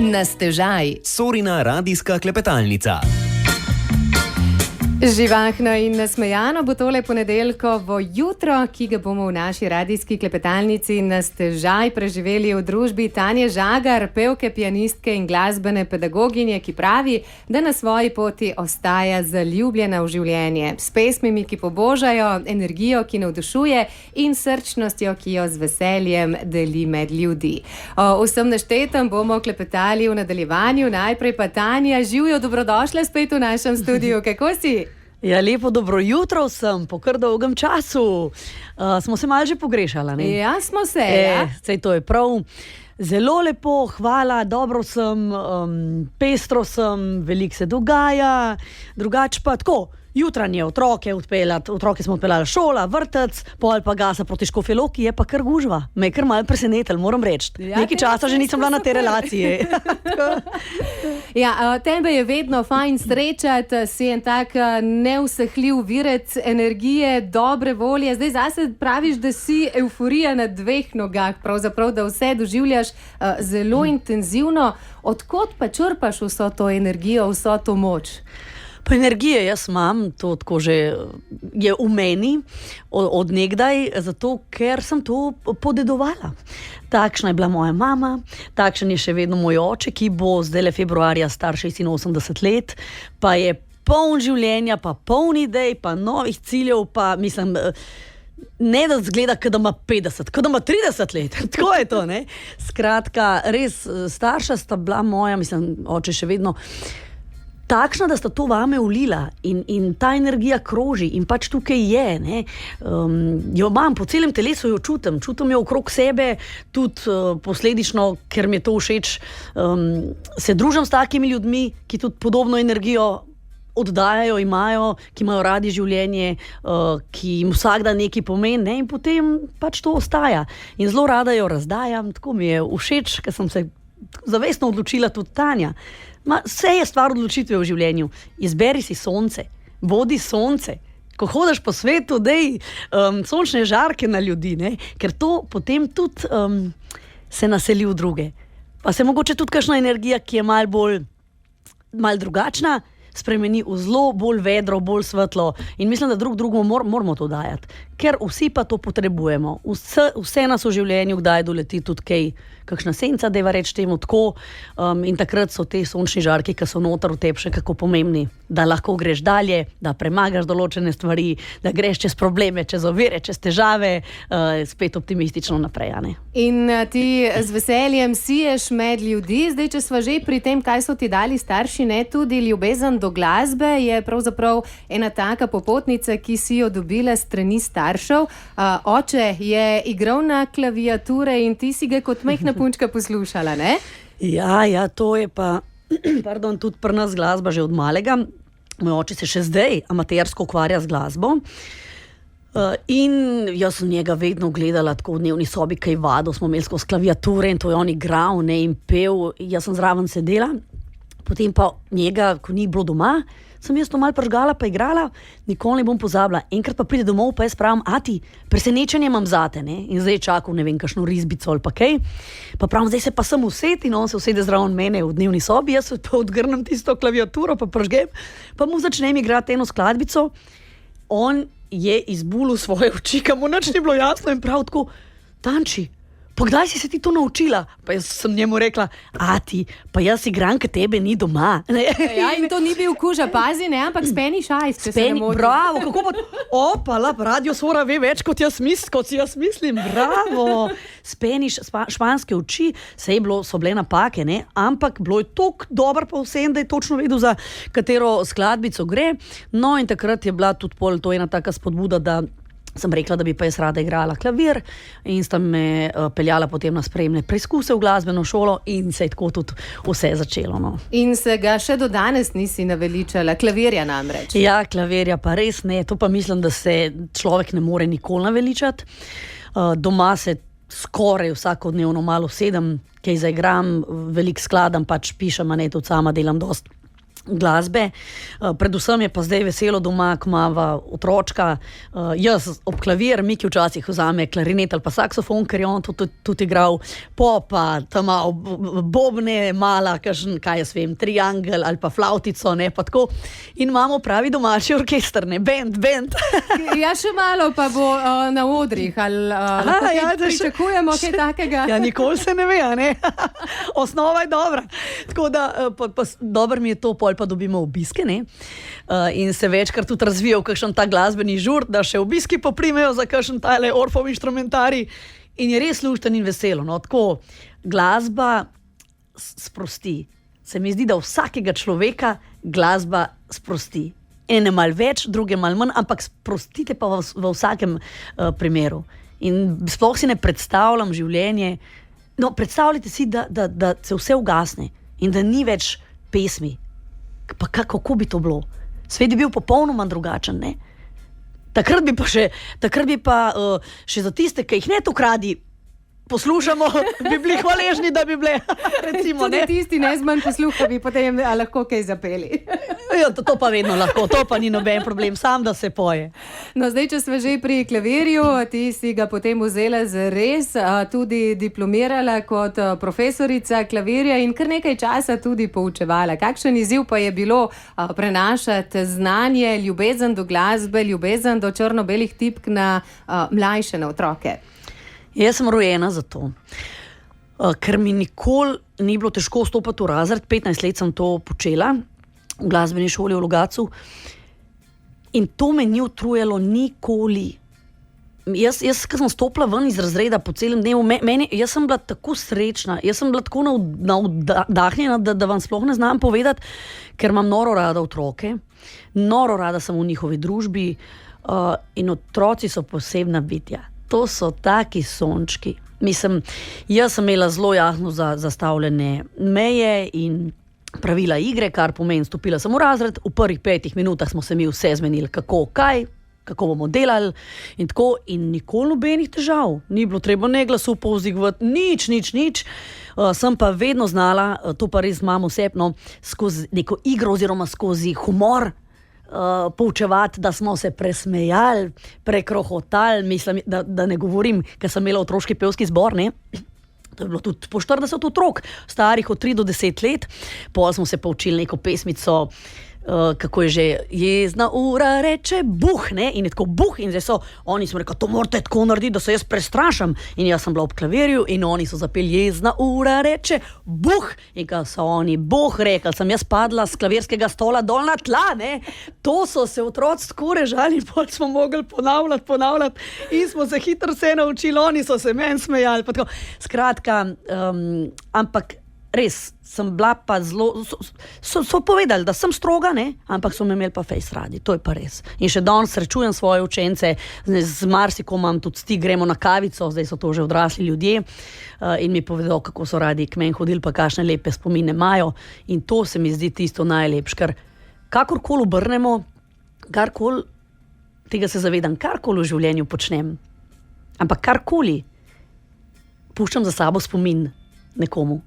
Na stežaj. Sorina radijska klepetalnica. Živahno in nasmejano bo tole ponedeljkovo jutro, ki ga bomo v naši radijski klepetalnici na stežaj preživeli v družbi Tanje Žagar, pevke, pianistke in glasbene pedagoginje, ki pravi, da na svoji poti ostaja zaljubljena v življenje. S pesmimi, ki pobožajo, energijo, ki navdušuje in srčnostjo, ki jo z veseljem deli med ljudi. O vsem naštetem bomo klepetali v nadaljevanju. Najprej pa Tanja, živjo, dobrodošla spet v našem studiu. Kako si? Ja, lepo dobro jutro vsem, po kar dolgem času. Smo se malo že pogrešala, ne? Ja, smo se, ja. Sej to je prav. Zelo lepo, hvala, dobro sem, pestro sem, veliko se dogaja, drugače pa tako. Jutranje otroke smo odpeljali šola, vrtec, pol pa gasa proti Škofji Loki, je pa kar gužva. Me je kar malo presenetil, moram reči. Ja, nekaj časa že nisem bila na tej relaciji. Ja, tebe je vedno fajn srečati, si en tak neusahljiv virec energije, dobre volje. Zdaj zase praviš, da si euforija na dveh nogah, pravzaprav, da vse doživljaš zelo intenzivno. Odkot pa črpaš vso to energijo, vso to moč? Pa energije jaz imam, to tako že je v meni od nekdaj, zato ker sem to podedovala. Takšna je bila moja mama, takšen je še vedno moj oče, ki bo zdajle februarja star 86 let, pa je poln življenja, pa poln idej, pa novih ciljev, pa mislim, ne da zgleda, kot da ima 50, kot da ima 30 let. Tako je to, ne? Skratka, res starša sta bila moja, mislim, oče še vedno, takšna, da sta to vame ulila in ta energija kroži in pač tukaj je, ne. Jo imam, po celem telesu jo čutim jo okrog sebe, tudi posledično, ker mi je to všeč, se družim s takimi ljudmi, ki tudi podobno energijo oddajajo, imajo, ki imajo radi življenje, ki jim vsak dan nekaj pomeni, ne, in potem pač to ostaja. In zelo rada jo razdajam, tako mi je všeč, ker sem se zavestno odločila tudi Tanja. Vse je stvar odločitve v življenju. Izberi si sonce, vodi sonce. Ko hodiš po svetu, dej sončne žarke na ljudi, ne? Ker to potem tudi se naseli v druge. Pa se mogoče tudi kakšna energija, ki je malo drugačna, spremeni v zelo bolj vedro, bolj svetlo. In mislim, da drugemu moramo to dajati. Ker vsi pa to potrebujemo. Vse nas v življenju kdaj doleti tudi kaj, kakšna senca, deva reči temu tako. In takrat so te sončni žarki, ki so noter v tebi še kako pomembni. Da lahko greš dalje, da premagaš določene stvari, da greš čez probleme, čez ovire, čez težave, spet optimistično naprej, ne? In ti z veseljem siješ med ljudi. Zdaj, če sva že pri tem, kaj so ti dali starši, ne, tudi ljubezen do glasbe je pravzaprav ena taka popotnica, ki si jo dobila strani staršev. Oče je igral na klaviature in ti si ga kot majhna punčka poslušala, ne? Ja, to je pa tudi pri nas glasba že od malega. Moj oče se še zdaj amatersko ukvarja z glasbo. In jaz sem njega vedno gledala tako v dnevni sobi, kaj vado, smo imeli skozi klaviature in to je on igral, ne, in pel. Jaz sem zraven sedela. Potem pa njega, ko ni bilo doma, sem jaz to malo pržgala pa igrala, nikoli ne bom pozabila. Enkrat pa pride domov, pa jaz pravim, ati, presenečenje imam zate, ne? In zdaj čakam, ne vem, kakšno risbico ali pa kaj. Pa pravim, zdaj se pa sem useti in on se usede zraven mene v dnevni sobi, jaz pa odgrnem tisto klaviaturo, pa pržgem, pa mu začnem igrati eno skladbico. On je izbulil svoje oči, ka mu nič ni bilo jasno in prav tako, Tanči, pa kdaj si se ti to naučila? Pa jaz sem njemu rekla, ati, pa jaz igram, ka tebe ni doma. Ja, in to ni bil kuža, pazi, ne, ampak Spanish Eyes, če se ne motim. Bravo, kako pa, opala, Radio Sora ve več, kot si jaz mislim, bravo. Španske oči, so bile napake, ne, ampak bilo je toliko dobro pa vsem, da je točno vedel, za katero skladbico gre. No, in takrat je bila tudi to ena taka spodbuda, da sem rekla, da bi pa jaz rada igrala klavir in sta me peljala potem na spremne preizkuse v glasbeno šolo in se je tako tudi vse začelo. No. In se ga še do danes nisi naveličala, klavirja namreč. Ja, klavirja pa res ne, to pa mislim, da se človek ne more nikoli naveličati. Doma se skoraj vsakodnevno malo sedem, kaj zaigram, veliko skladam, pač pišem, a ne, tudi sama delam dost glasbe. Predvsem je pa zdaj veselo doma, ko imava otročka. Jaz ob klavir, Miki včasih vzame klarinet ali pa saksofon, ker je on tudi igral, pa tam malo bobne, mala, kaj jaz vem, triangel ali pa flautico, ne, pa tako. In imamo pravi domači orkester, ne, band. Ja, še malo pa bo na odrih, ali pričakujemo kaj takega? Ja, nikoli se ne ve, ne. Osnova je dobra. Tako da, dobro mi je to, pol pa dobimo obiske, ne. In se večkrat tudi razvijajo kakšen ta glasbeni žur, da še obiski poprimejo za kakšen tale Orfov inštrumentarij. In je res lušten in veselo. No, tako, glasba sprosti. Se mi zdi, da vsakega človeka glasba sprosti. Ene malo več, druge malo manj, ampak sprostite pa v vsakem primeru. In sploh si ne predstavljam življenje. No, predstavljajte si, da se vse ugasne in da ni več pesmi. Pa kako bi to bilo? Svet bi bil popolnoma drugačen, ne? Takrat bi pa še za tiste, ki jih ne tako radi poslušamo, bi bili hvaležni, da bi bile, recimo, tudi ne? tisti nezmanj posluha bi potem lahko kaj zapeli. Ja, to pa vedno lahko, to pa ni noben problem, sam da se poje. No, zdaj, če smo že pri klavirju, ti si ga potem vzela zares, tudi diplomirala kot profesorica klavirja in kar nekaj časa tudi poučevala. Kakšen izziv pa je bilo prenašati znanje, ljubezen do glasbe, ljubezen do črno-belih tipk na mlajše, na otroke? Jaz sem rojena za to, ker mi nikoli ni bilo težko vstopati v razred, 15 let sem to počela v glasbeni šoli v Logatcu in to me ni utrujalo nikoli. Jaz ko sem stopila ven iz razreda po celem dnevu, jaz sem bila tako srečna, jaz sem bila tako navdahnjena, da vam sploh ne znam povedati, ker imam noro rada otroke, noro rada sem v njihovi družbi in otroci so posebna bitja. To so taki sončki. Mislim, jaz sem imela zelo jasno zastavljene meje in pravila igre, kar pomeni, stopila sem v razred, v prvih 5 minutah smo se mi vse zmenili, kako bomo delali in tako, in nikoli nobenih težav. Ni bilo treba ne glasu povzdigovati, nič. Sem pa vedno znala, to pa res imam osebno, skozi neko igro oziroma skozi humor poučevati, da smo se presmejali, prekrohotali, mislim, da ne govorim, ker sem imela otroški pevski zbor, ne? To je bilo tudi po 40 otrok, starih od 3 do 10 let, pol smo se poučili neko pesmico, kako je že, jezna ura reče buh, ne, in je tako buh, in zdaj so, oni smo rekli, to morate tako narediti, da se jaz prestrašam, in jaz sem bila ob klavirju in oni so zapeli, jezna ura reče buh, in ko so oni buh rekli, sem jaz padla z klavirskega stola dol na tla, ne, to so se otroci tako režali, pol smo mogli ponavljati in smo se hitro vse naučili, oni so se meni smejali, pa tako, skratka, ampak res, sem bila pa zelo, so povedali, da sem stroga, ne, ampak so me imeli pa fejs radi, to je pa res. In še danes srečujem svoje učence, z marsikom imam tudi stik, gremo na kavico, zdaj so to že odrasli ljudje in mi povedo, kako so radi k meni hodili, pa kakšne lepe spomine imajo in to se mi zdi tisto najlepše, ker kakorkoli obrnemo, karkoli, tega se zavedam, karkoli v življenju počnem, ampak karkoli puščam za sabo spomin nekomu.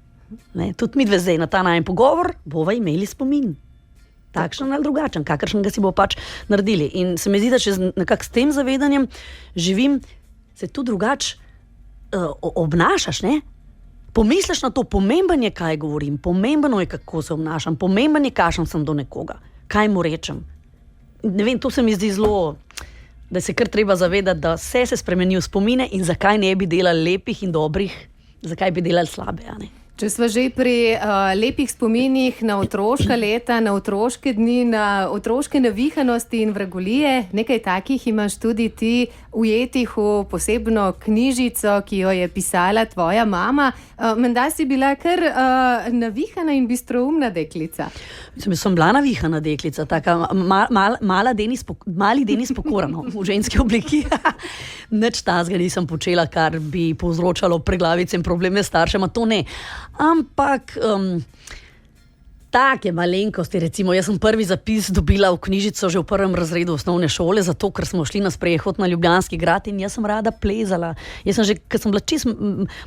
Ne, tudi mi dve zdaj na ta najen pogovor bova imeli spomin. Takšen ali drugačen, kakršen ga si bo pač naredili. In se mi zdi, da če nekako s tem zavedanjem živim, se tudi drugače obnašaš, ne? Pomisliš na to, pomemben je, kaj govorim, pomembno je, kako se obnašam, pomemben je, kakšen sem do nekoga, kaj mu rečem. Ne vem, to se mi zdi zelo, da se kar treba zavedati, da vse se spremeni v spomine in zakaj ne bi delali lepih in dobrih, zakaj bi delali slabe, a ne? Če smo že pri lepih spominih na otroška leta, na otroške dni, na otroške navihanosti in vragolije, nekaj takih imaš tudi ti ujetih v posebno knjižico, ki jo je pisala tvoja mama. Menda si bila kar navihana in bistroumna deklica. Mislim, sem bila navihana deklica, taka mali Denis Pokorano v ženski obliki. Nič tazga nisem počela, kar bi povzročalo preglavice in probleme staršema, to ne. Ampak take malenkosti, recimo, jaz sem prvi zapis dobila v knjižico že v 1. razredu osnovne šole, zato ker smo šli na sprehod na Ljubljanski grad in jaz sem rada plezala. Jaz sem že, ko sem bila čisto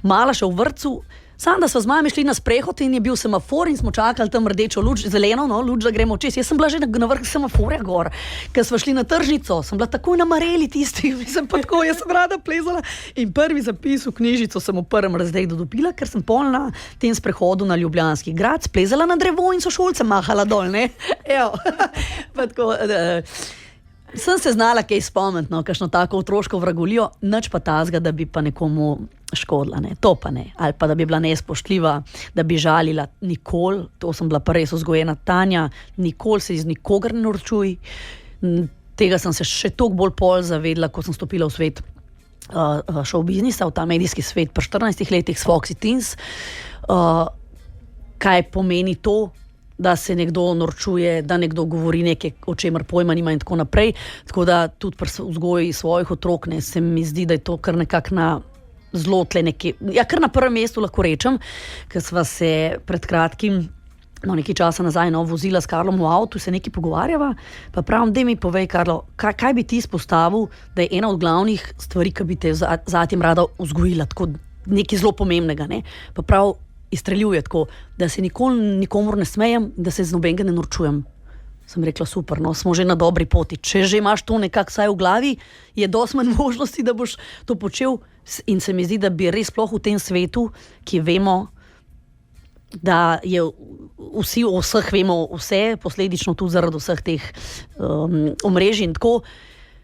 mala še v vrtcu, Sam, da smo z mami šli na sprehod in je bil semafor in smo čakali tam rdečo luč, zeleno, no, luč, da gremo čez. Jaz sem bila že na vrhu semaforja gor, ker smo šli na tržnico, sem bila takoj namareli tisti, sem pa tako, jaz sem rada plezala in prvi zapis v knjižico sem v prvem razredu dobila, ker sem pol na tem sprehodu na Ljubljanski grad splezala na drevo in sošolce mahala dol, ne? Evo, pa tako, sem se znala kaj spomniti, no, kakšno tako otroško vragolijo, nič pa tazga, da bi pa nekomu škodila, ne, to pa ne, ali pa da bi bila nespoštljiva, da bi žalila, nikoli, to sem bila pa res vzgojena Tanja, nikoli se iz nikogar ne norčuj, tega sem se še toliko bolj pol zavedla, ko sem stopila v svet show biznisa, v ta medijski svet pri 14 letih s Foxy Teens, kaj pomeni to, da se nekdo norčuje, da nekdo govori nekaj, o čemer pojma nima in tako naprej. Tako da tudi pri vzgoji svojih otrok, ne, se mi zdi, da je to kar nekako na zelo tle nekje, ja, kar na prvem mestu lahko rečem, ker sva se pred kratkim, no, nekaj časa nazaj, no, vozila s Karlom v avtu, se nekaj pogovarjava, pa pravim, daj mi povej, Karlo, kaj bi ti izpostavil, da je ena od glavnih stvari, ki bi te zatem rada vzgojila, tako nekaj zelo pomembnega, ne, pa prav izstreljuje tako, da se nikomor ne smejem, da se z nobenega ne norčujem. Sem rekla, super, no, smo že na dobri poti. Če že imaš to nekako vsaj v glavi, je dosti manj možnosti, da boš to počel in se mi zdi, da bi res sploh v tem svetu, ki vemo, da je vsi o vseh vemo vse, posledično tudi zaradi vseh teh omrežij in tako,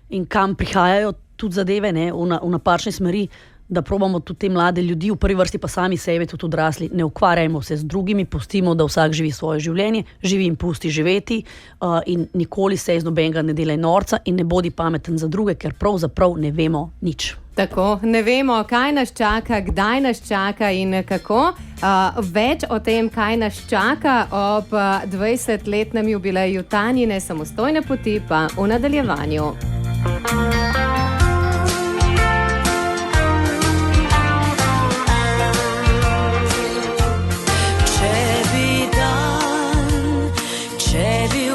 in kam prihajajo tudi zadeve, ne, v napačne smeri, da probamo tudi te mlade ljudi, v prvi vrsti pa sami sebe, tudi odrasli, ne ukvarjajmo se z drugimi, pustimo, da vsak živi svoje življenje, živi in pusti živeti in nikoli se iz nobenega ne delaj norca in ne bodi pameten za druge, ker pravzaprav ne vemo nič. Tako, ne vemo, kaj nas čaka, kdaj nas čaka in kako. Več o tem, kaj nas čaka ob 20-letnem jubileju Tanjine samostojne poti, pa v nadaljevanju.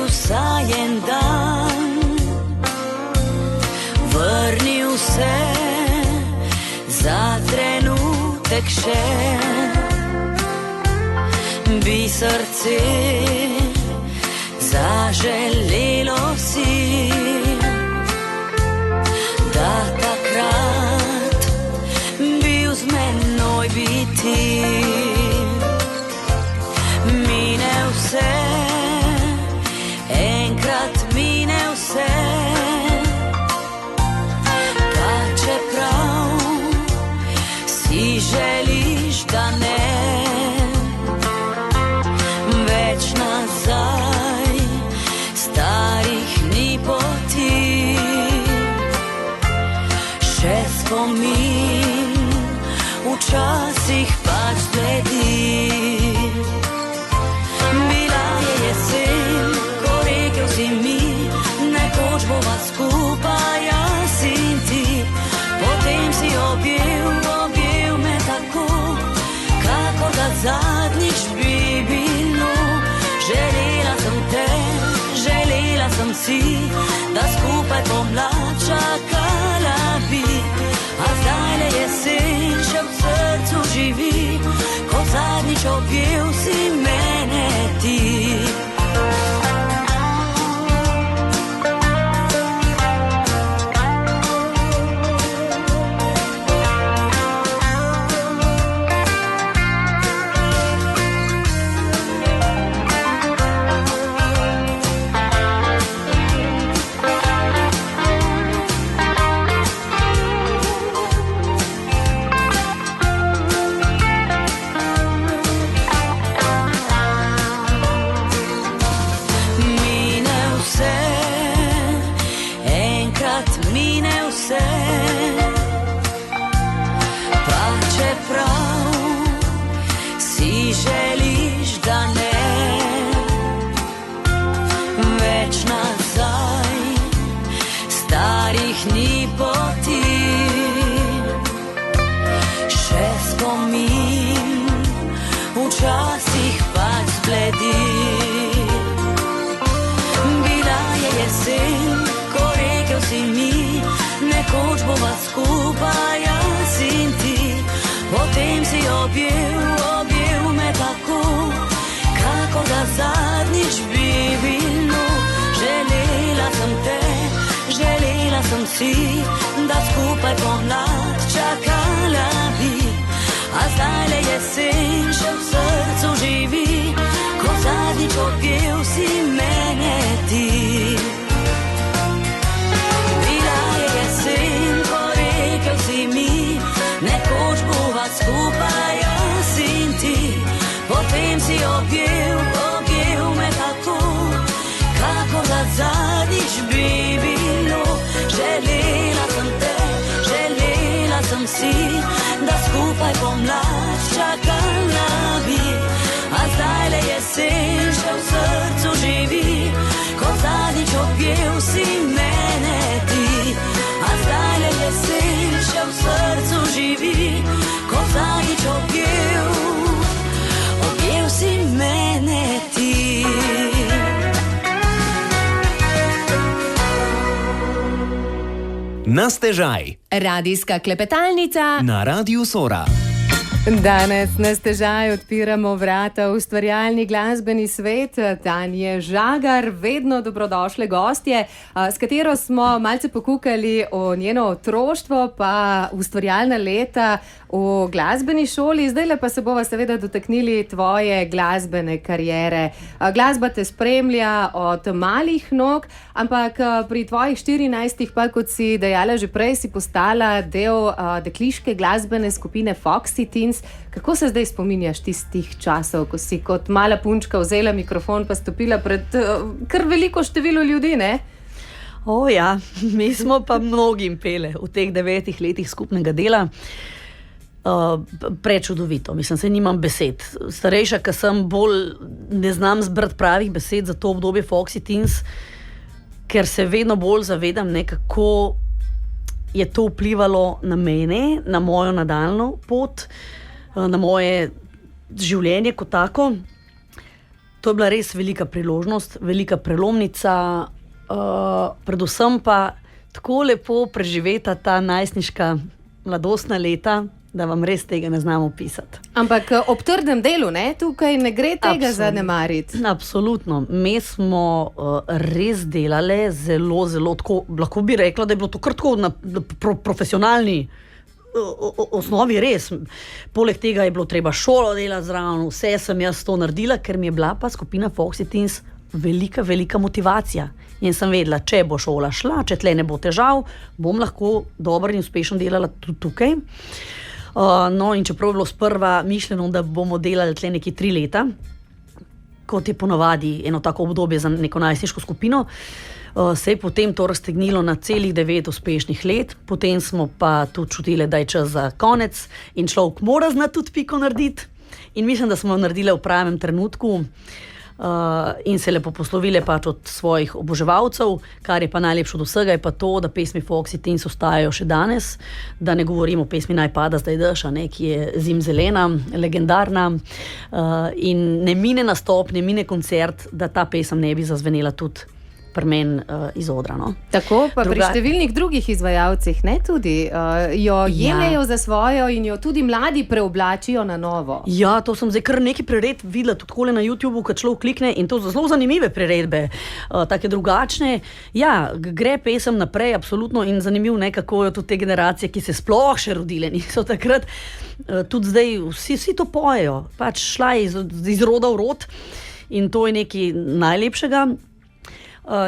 Vsaj en dan vrnil se za trenutek še, bi srce zaželelo si, da takrat bil z menoj biti. Mine vse, enkrat mine vse, pa čeprav si želiš, da ne, več nazaj starih ni poti, še spomin včasih pač sledi. Bila je jesen, si mi, nekoč bova skupaj, jaz in ti. Potem si objel me tako, kakor da zadnjič bi bilo. Želela sem te, želela sem si, da skupaj pomlad čakala bi. A zdajle jesen še v srcu živi, ko zadnjič objel si mene ti. si, da skupaj pomlad čakala bi. A zdajle jesen še v srcu živi, ko zadnjič objel si mene ti. Bila je jesen, ko rekel si mi, nekoč bova skupaj jaz in ti. Potem si objel me tako, kako da zadnjič bi bilo. Želela sem te, želela sem si, da skupaj pomlad čakala bi. A zdajle jesen še v srcu živi, ko zadnjič objel si mene ti. A zdajle jesen še v srcu živi, ko zadnjič objel si mene ti. Na stežaj. Radijska klepetalnica Na Radiu Sora. Danes na stežaj odpiramo vrata v ustvarjalni glasbeni svet. Tanje Žagar, vedno dobrodošle gostje, s katero smo malce pokukali o njeno otroštvo, pa ustvarjalna leta v glasbeni šoli. Zdajle pa se bova seveda dotaknili tvoje glasbene kariere. Glasba te spremlja od malih nog, ampak pri tvojih 14 pa, kot si dejala že prej, si postala del dekliške glasbene skupine Foxy Teens. Kako se zdaj spominjaš tistih časov, ko si kot mala punčka vzela mikrofon pa stopila pred kar veliko število ljudi, ne? O ja, mi smo pa mnogim pele v teh 9 letih skupnega dela. Prečudovito, mislim, se nimam besed. Starejša, ker sem bolj ne znam zbrati pravih besed za to obdobje Foxy Teens, ker se vedno bolj zavedam, kako je to vplivalo na mene, na mojo nadaljnjo pot, na moje življenje kot tako. To je bila res velika priložnost, velika prelomnica, predvsem pa tako lepo preživeta ta najstniška mladostna leta, da vam res tega ne znam opisati. Ampak ob trdem delu, ne? Tukaj ne gre tega zanemariti. Absolutno. Mi smo res delali zelo, zelo tako, lahko bi rekla, da je bilo to kar tako na profesionalni osnovi res. Poleg tega je bilo treba šolo delati zraven, vse sem jaz to naredila, ker mi je bila pa skupina Foxy Teens velika, velika motivacija. In sem vedela, če bo šola šla, če tle ne bo težav, bom lahko dobro in uspešno delala tudi tukaj. No, in čeprav je bilo sprva mišljeno, da bomo delali tle neki 3 leta, kot je ponavadi eno tako obdobje za neko najstniško skupino, se je potem to raztegnilo na celih 9 uspešnih let, potem smo pa tudi čutili, da je čas za konec in človek mora znati tudi piko narediti. In mislim, da smo jo naredili v pravem trenutku in se lepo poslovile pač od svojih oboževalcev, kar je pa najlepše od vsega, je pa to, da pesmi Foxy Teens ostajajo še danes, da ne govorimo o pesmi Naj pada zdaj dež, ki je zimzelena, legendarna, in ne mine nastop, ne mine koncert, da ta pesem ne bi zazvenela tudi pri meni iz odra. No. Tako, pa pri številnih drugih izvajalcih, ne, tudi jo jemljejo za svojo in jo tudi mladi preoblačijo na novo. Ja, to sem zdaj kar nekaj priredb videla tudi takole na YouTubeu, kad človek klikne, in to zelo zanimive priredbe, take drugačne. Ja, gre pesem naprej, absolutno, in zanimiv nekako jo tudi te generacije, ki se sploh še rodile, niso takrat, tudi zdaj vsi to pojejo, pač šla je iz roda v rod in to je nekaj najlepšega.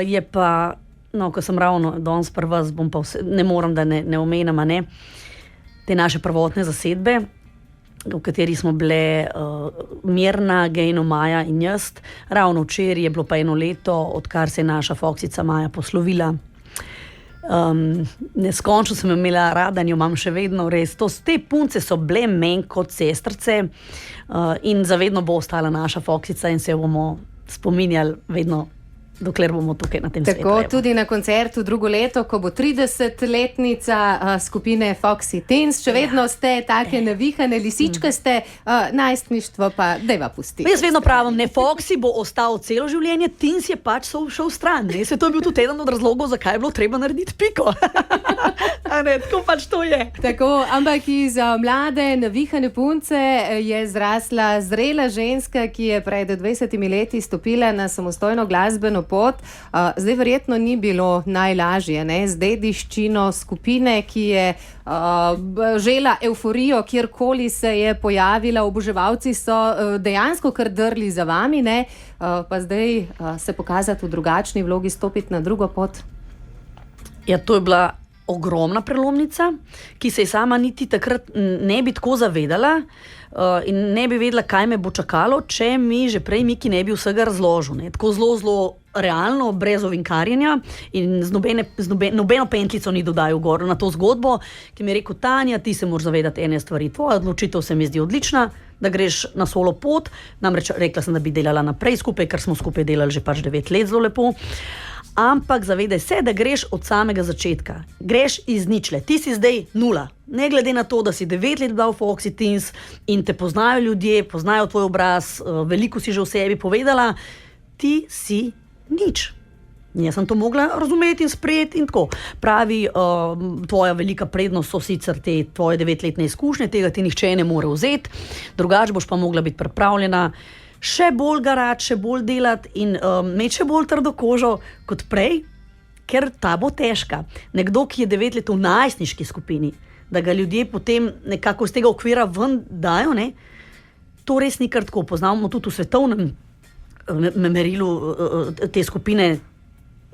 Je pa, no, ko sem ravno danes pri vas, bom pa ne moram, da ne omenjam, ne, te naše prvotne zasedbe, v kateri smo bile Mirna, Gejno, Maja in jaz. Ravno včeraj je bilo pa 1 leto, odkar se je naša Foxica Maja poslovila. Neskončno sem imela rada in jo imam še vedno, res. Te punce so bile meni kot sestrce in zavedno bo ostala naša Foxica in se jo bomo spominjali vedno, dokler bomo tukaj na tem svetu. Tako, tudi na koncertu drugo leto, ko bo 30-letnica skupine Foxy Teens, še vedno ste take navihane, lisičkaste, najstništvo pa dajva pustiti. Jaz vedno pravim, ne, Foxy bo ostal celo življenje, Teens je pač šel stran. Ne? Se to je bil tudi eden od razlogov, zakaj je bilo treba narediti piko. A ne, tako pač to je. Tako, ampak iz mlade, navihane punce je zrasla zrela ženska, ki je pred 20 leti stopila na samostojno glasbeno pot. Zdaj verjetno ni bilo najlažje, ne? Z dediščino skupine, ki je žela euforijo, kjerkoli se je pojavila, oboževalci so dejansko kar drli za vami, ne? Pa zdaj se pokazati v drugačni vlogi, stopiti na drugo pot. Ja, to je bila ogromna prelomnica, ki se je sama niti takrat ne bi tako zavedala in ne bi vedela, kaj me bo čakalo, če mi že prej Miki ne bi vsega razložil. Ne. Tako zelo realno, brez ovinkarjenja in z nobeno pentljico ni dodajal gor na to zgodbo, ki mi je rekel: Tanja, ti se moraš zavedati ene stvari. Tvoja odločitev se mi zdi odlična, da greš na solo pot. Namreč rekla sem, da bi delala naprej skupaj, ker smo skupaj delali že 9 let zelo lepo. Ampak zavedaj se, da greš od samega začetka. Greš iz ničle. Ti si zdaj 0. Ne glede na to, da si 9 let dal Foxy Teens in te poznajo ljudje, poznajo tvoj obraz, veliko si že o sebi povedala, ti si nič. Jaz sem to mogla razumeti in sprejeti in tako. Pravi, tvoja velika prednost so sicer te tvoje 9-letne izkušnje, tega ti nihče ne more vzeti, drugače boš pa mogla biti pripravljena še bolj garati, še bolj delati in imeti še bolj trdo kožo kot prej, ker ta bo težka. Nekdo, ki je 9 let v najstniški skupini, da ga ljudje potem nekako iz tega okvira ven dajo, ne? To res ni kar tako. Poznamo tudi v svetovnem merilu te skupine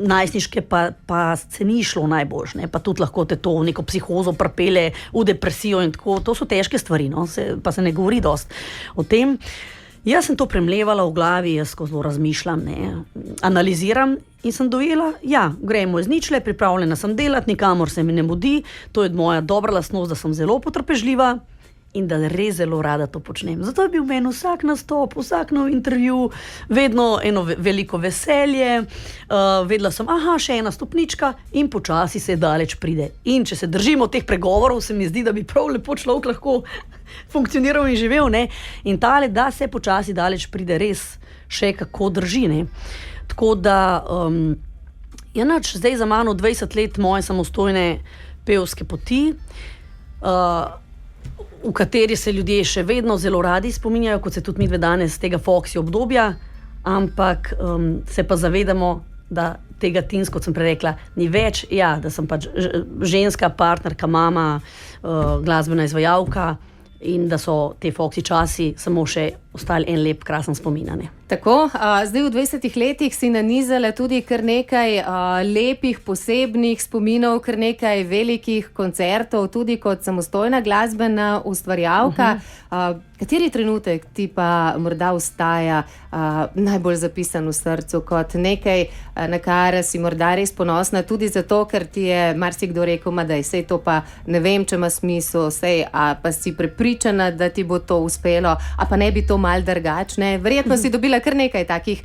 najstniške, pa se ni šlo najbolj, ne? Pa tudi lahko te to v neko psihozo pripelje, v depresijo in tako. To so težke stvari, no? Pa se ne govori dosti o tem. Jaz sem to premlevala v glavi, jaz ko zelo razmišljam, ne, analiziram in sem dojela, ja, gremo iz ničle, pripravljena sem delati, nikamor se mi ne mudi, to je moja dobra lastnost, da sem zelo potrpežljiva in da res zelo rada to počnem. Zato je bil meni vsak nastop, vsak nov intervju, vedno eno veliko veselje, vedela sem, še ena stopnička in počasi se daleč pride. In če se držimo teh pregovorov, se mi zdi, da bi prav lepo človek lahko funkcioniral in živel, ne? In tale, da se počasi daleč pride, res še kako drži, ne? Tako da, zdaj za mano 20 let moje samostojne pevske poti, v kateri se ljudje še vedno zelo radi spominjajo, kot se tudi midve danes tega Foxy obdobja, ampak se pa zavedamo, da tega teens, kot sem prej rekla, ni več, ja, da sem pač ženska, partnerka, mama, glasbena izvajalka in da so te Foxy časi samo še ostali en lep, krasen spominjanje. Tako, zdaj v 20 letih si nanizala tudi kar nekaj lepih, posebnih spominov, kar nekaj velikih koncertov, tudi kot samostojna glasbena ustvarjalka. Kateri trenutek ti pa morda ostaja najbolj zapisan v srcu kot nekaj, na kar si morda res ponosna, tudi zato, ker ti je marsikdo rekel, da je sej to pa ne vem, če ima smisel, sej, pa si prepričana, da ti bo to uspelo, a pa ne bi to malo drugačne. Verjetno si dobila kar nekaj takih,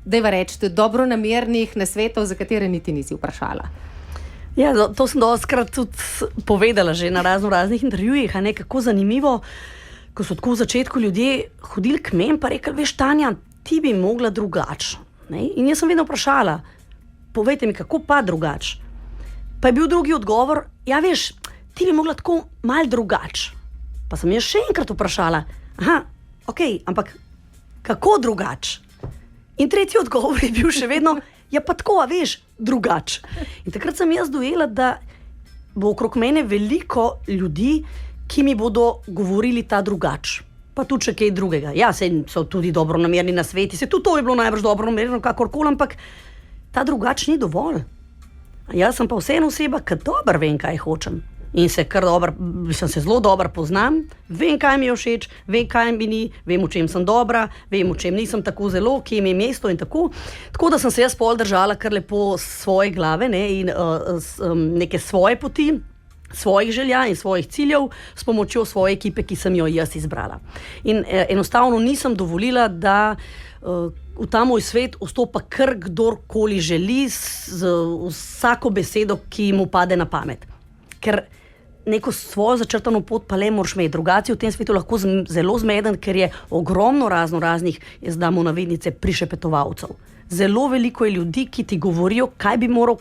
dajva reči, dobronamernih nasvetov, za katere niti nisi vprašala. Ja, to sem dostikrat tudi povedala že na raznih intervjujih, kako zanimivo, ko so tako v začetku ljudje hodili k meni pa rekli, veš, Tanja, ti bi mogla drugače. In jaz sem vedno vprašala, povejte mi, kako pa drugače. Pa je bil drugi odgovor, ja, veš, ti bi mogla tako malo drugače. Pa sem jaz še enkrat vprašala, ampak kako drugače? In tretji odgovor je bil še vedno, ja pa tako, veš, drugače. In takrat sem jaz dojela, da bo okrog mene veliko ljudi, ki mi bodo govorili ta drugače. Pa tudi še kaj drugega. Ja, so tudi dobronamerni nasveti, tudi to je bilo najbrž dobronamerno, kakorkoli, ampak ta drugače ni dovolj. Jaz sem pa vseeno oseba, ki dobro vem, kaj hočem. In se zelo dobro poznam, vem, kaj mi je všeč, vem, kaj mi ni, vem, v čem sem dobra, vem, v čem nisem tako zelo, kje mi je mesto in tako. Tako da sem se jaz pol držala kar lepo svoje glave, ne, in neke svoje poti, svojih želja in svojih ciljev s pomočjo svoje ekipe, ki sem jo jaz izbrala. In enostavno nisem dovolila, da v ta moj svet vstopa kar kdorkoli želi z vsako besedo, ki mu pade na pamet. Ker neko svojo začrtano pot pa le moraš imeti. Drugače v tem svetu lahko zelo zmeden, ker je ogromno raznih, jaz dam v navednice, prišepetovalcev. Zelo veliko je ljudi, ki ti govorijo, kaj bi moral,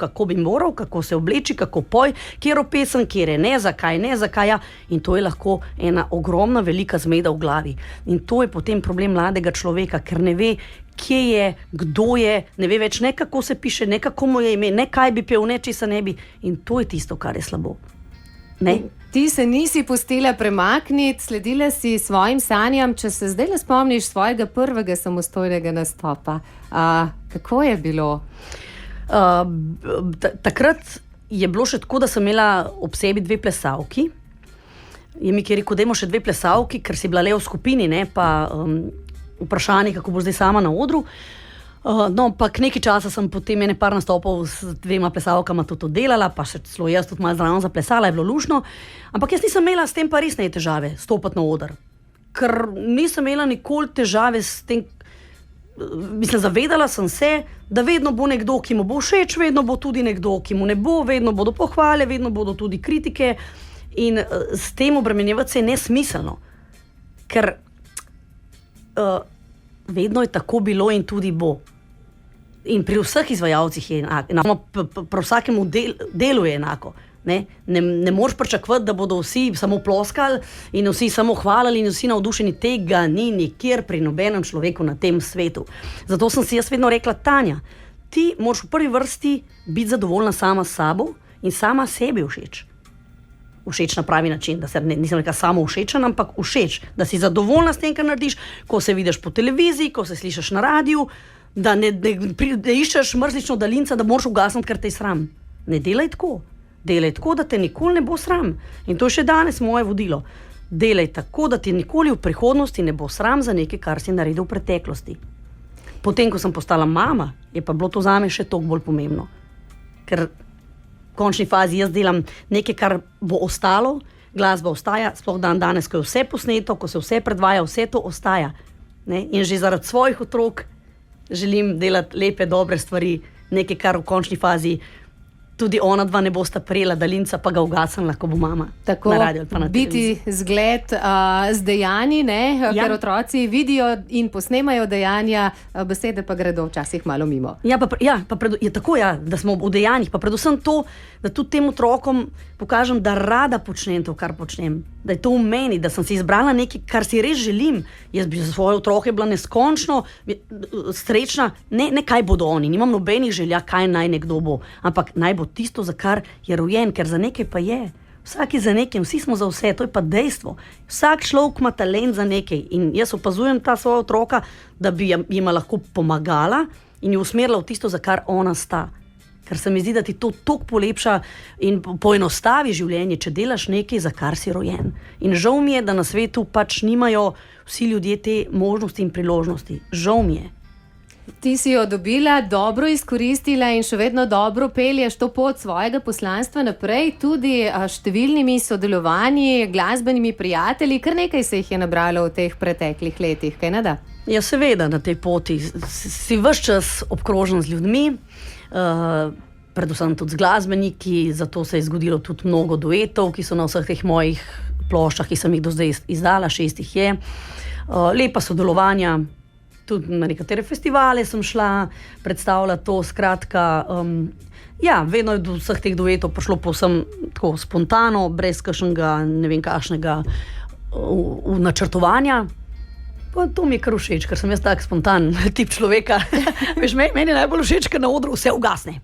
kako se obleči, kako poj, kjero pesem, kjer je ne, zakaj ja. In to je lahko ena ogromna velika zmeda v glavi. In to je potem problem mladega človeka, ker ne ve, kje je, kdo je, ne ve več ne kako se piše, ne kako mu je ime, ne kaj bi pel, ne česa ne bi. In to je tisto, kar je slabo. Ne? Ti se nisi pustila premakniti, sledila si svojim sanjam. Če se zdaj le spomniš svojega prvega samostojnega nastopa, kako je bilo? Takrat je bilo še tako, da sem imela ob sebi 2 plesalki. Je mi je rekel, dajmo še 2 plesalki, ker si bila le v skupini, ne, pa vprašanje, kako bo zdaj sama na odru. No, pa nekaj časa sem potem par nastopov s 2 plesalkama tudi delala, pa še celo jaz tudi malo zraven zaplesala, je bilo lušno. Ampak jaz nisem imela s tem pa res ne težave stopiti na oder. Ker nisem imela nikoli težave s tem, zavedala sem se, da vedno bo nekdo, ki mu bo všeč, vedno bo tudi nekdo, ki mu ne bo, vedno bodo pohvale, vedno bodo tudi kritike in s tem obremenjevati se je nesmiselno. Ker vedno je tako bilo in tudi bo. In pri vseh izvajalcih je enako, pri vsakemu delu je enako. Ne moreš pričakovati, da bodo vsi samo ploskali in vsi samo hvalili in vsi navdušeni. Tega ni nikjer pri nobenem človeku na tem svetu. Zato sem si jaz vedno rekla, Tanja, ti moraš v prvi vrsti biti zadovoljna sama s sabo in sama sebi všeč. Všeč na pravi način, da se nisem rekla samo všečen, ampak všeč, da si zadovoljna s tem, kar narediš, ko se vidiš po televiziji, ko se slišiš na radiju, da ne iščeš mrzlično daljinca, da moraš ugasniti, ker te je sram. Ne delaj tako. Delaj tako, da te nikoli ne bo sram. In to je še danes moje vodilo. Delaj tako, da ti nikoli v prihodnosti ne bo sram za nekaj, kar si naredil v preteklosti. Potem, ko sem postala mama, je pa bilo to zame še toliko bolj pomembno. Ker v končni fazi jaz delam nekaj, kar bo ostalo, glasba ostaja, sploh danes, ko je vse posneto, ko se vse predvaja, vse to ostaja. Ne? In že zaradi svojih otrok želim delati lepe, dobre stvari, nekaj, kar v končni fazi tudi ona dva ne bosta prijela daljinca, pa ga ugasnila, ko bo mama tako, na radiju ali pa na televiziji. Biti zgled z dejanji, ja. Ker otroci vidijo in posnemajo dejanja, besede pa gredo včasih malo mimo. Da smo v dejanjih, pa predvsem to, da tudi tem otrokom pokažem, da rada počnem to, kar počnem, da je to v meni, da sem si izbrala nekaj, kar si res želim. Jaz bi za svoje otroke bila neskončno srečna, ne kaj bodo oni, nimam nobenih želja, kaj naj nekdo bo, ampak naj bo tisto, za kar je rojen, ker za nekaj pa je. Vsak je za nekaj, vsi smo za vse, to je pa dejstvo. Vsak človek ima talent za nekaj in jaz opazujem ta svoja otroka, da bi jima lahko pomagala in jo usmerila v tisto, za kar ona sta. Ker se mi zdi, da ti to toliko polepša in poenostavi življenje, če delaš nekaj, za kar si rojen. In žal mi je, da na svetu pač nimajo vsi ljudje te možnosti in priložnosti. Žal mi je. Ti si jo dobila, dobro izkoristila in še vedno dobro pelješ to pot svojega poslanstva naprej, tudi številnimi sodelovanji, glasbenimi prijatelji, kar nekaj se jih je nabralo v teh preteklih letih, kaj ne da? Ja, seveda na tej poti si ves čas obkrožen z ljudmi, predvsem tudi z glasbeniki, zato se je zgodilo tudi mnogo duetov, ki so na vseh teh mojih ploščah, ki sem jih do zdaj izdala, 6 jih je. Lepa sodelovanja, tudi na nekatere festivale sem šla, predstavila to, skratka, vedno je do vseh teh duetov prišlo povsem tako spontano, brez kakšnega, ne vem kakšnega načrtovanja. Pa to mi je kar všeč, ker sem jaz tak spontan tip človeka. Veš, meni je najbolj všeč, ker na odru vse ugasne.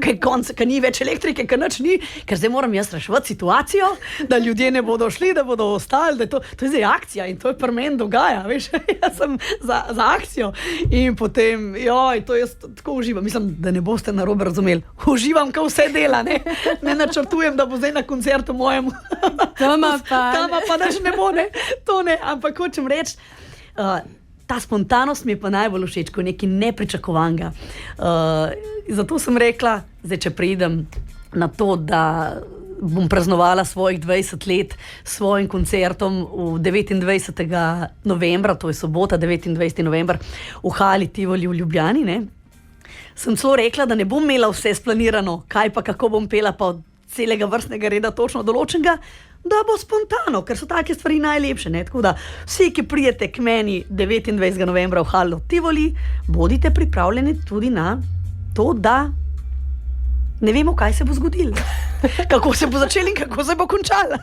Ker ni več elektrike, ker nič ni, ker zdaj moram jaz reševati situacijo, da ljudje ne bodo šli, da bodo ostali, da to je zdaj akcija in to je pri meni dogaja, veš, jaz sem za akcijo in potem, to jaz tako uživam, mislim, da ne boste narobe razumeli, uživam, ko vse dela, ne načrtujem, da bo zdaj na koncertu mojem, tama pa daš ne bo, ne, to ne, ampak hočem reči, ta spontanost mi je pa najbolj všeč, ko je nekaj nepričakovanega. Zato sem rekla, zdaj če pridem na to, da bom praznovala svojih 20 let s svojim koncertom v 29. novembra, to je sobota, 29. november, v Hali Tivoli v Ljubljani, ne? Sem celo rekla, da ne bom imela vse splanirano, kaj pa kako bom pela, pa od celega vrstnega reda točno določenega, da bo spontano, ker so take stvari najlepše. Ne? Tako da vsi, ki pridete k meni 29. novembra v Halo Tivoli, bodite pripravljeni tudi na to, da ne vemo, kaj se bo zgodilo, kako se bo začelo in kako se bo končalo.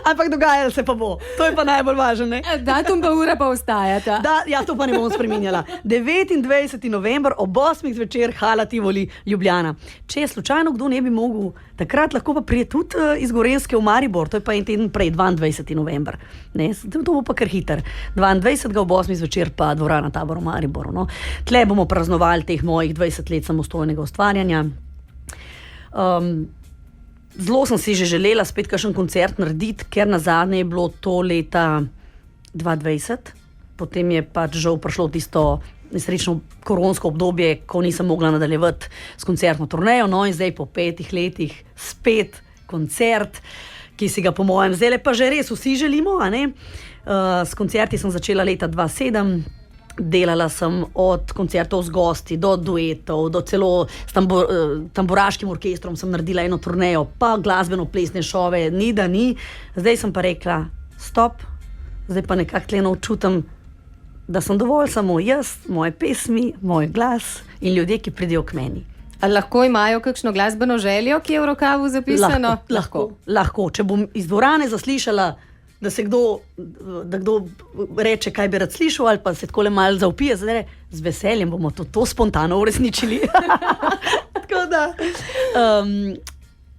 Ampak dogajalo se pa bo. To je pa najbolj važno. Ne? Datum pa ura pa ostajata. Ja, to pa ne bom spreminjala. 29. november ob 8. zvečer Hala Tivoli, Ljubljana. Če slučajno kdo ne bi mogel, takrat lahko pa prije tudi iz Gorenjske v Maribor, to je pa en teden prej, 22. november. Ne? To bo pa kar hiter. 22. ob 8. zvečer pa dvorana Tabor v Mariboru. No? Tle bomo praznovali teh mojih 20 let samostojnega ustvarjanja. Zelo sem si že želela spet kakšen koncert narediti, ker nazadnje je bilo to leta 2020. Potem je pač žal prišlo tisto nesrečno koronsko obdobje, ko nisem mogla nadaljevati s koncertno turnejo. No in zdaj po 5 letih spet koncert, ki si ga po mojem zdaj pa že res vsi želimo. A ne? S koncerti sem začela leta 2007. Delala sem od koncertov z gosti do duetov, do celo s tamburaškim orkestrom sem naredila eno turnejo, pa glasbeno-plesne šove, ni da ni. Zdaj sem pa rekla, stop, zdaj pa nekako tleno čutim, da sem dovolj samo jaz, moje pesmi, moj glas in ljudje, ki pridejo k meni. Ali lahko imajo kakšno glasbeno željo, ki je v rokavu zapisano? Lahko. Če bom iz dvorane zaslišala, da kdo reče, kaj bi rad slišal, ali pa se takole malo zaupije, zdaj z veseljem bomo to spontano uresničili. Tako da,